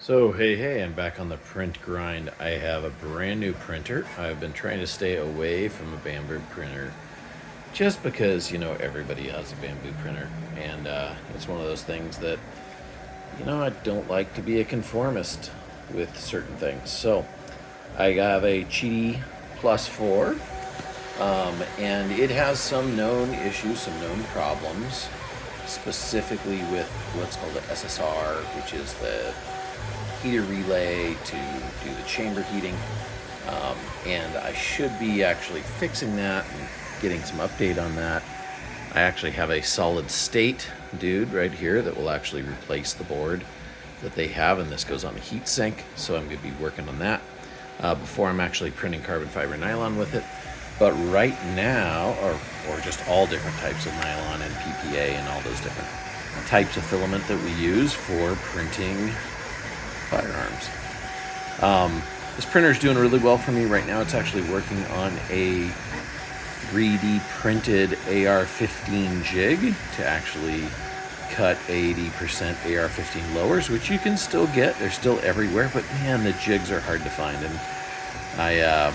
So hey, I'm back on the print grind. I have a brand new printer. I've been trying to stay away from a bamboo printer just because, everybody has a bamboo printer. And it's one of those things that, I don't like to be a conformist with certain things. So I have a QIDI Plus 4, and it has some known issues, some known problems, specifically with what's called the SSR, which is the heater relay to do the chamber heating, and I should be actually fixing that and getting some update on that. I actually have a solid state dude right here that will actually replace the board that they have, and this goes on a heat sink, so I'm going to be working on that before I'm actually printing carbon fiber nylon with it. But right now, or just all different types of nylon and PPA and all those different types of filament that we use for printing firearms. This printer is doing really well for me right now. It's actually working on a 3D printed AR15 Jig to actually cut 80% AR15 lowers, which you can still get. They're still everywhere, but man, the jigs are hard to find. And I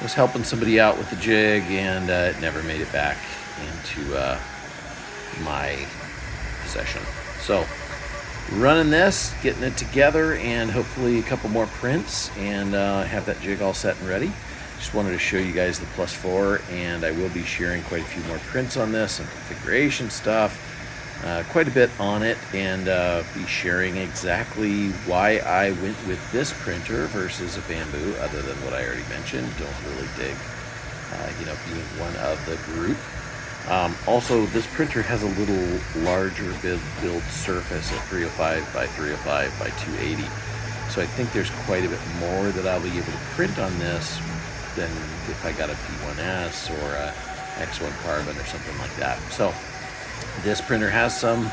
was helping somebody out with the jig, and it never made it back into my possession. So running this, getting it together, and hopefully a couple more prints, and have that jig all set and ready. Just wanted to show you guys the Plus 4, and I will be sharing quite a few more prints on this and configuration stuff, quite a bit on it, and be sharing exactly why I went with this printer versus a bamboo, other than what I already mentioned. Don't really dig, being one of the group. Also, this printer has a little larger build surface at 305 by 305 by 280. So I think there's quite a bit more that I'll be able to print on this than if I got a P1S or a X1 Carbon or something like that. So this printer has some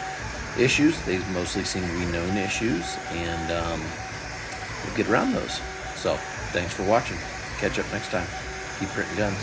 issues. They mostly seem to be known issues, and we'll get around those. So thanks for watching. Catch up next time. Keep printing guns.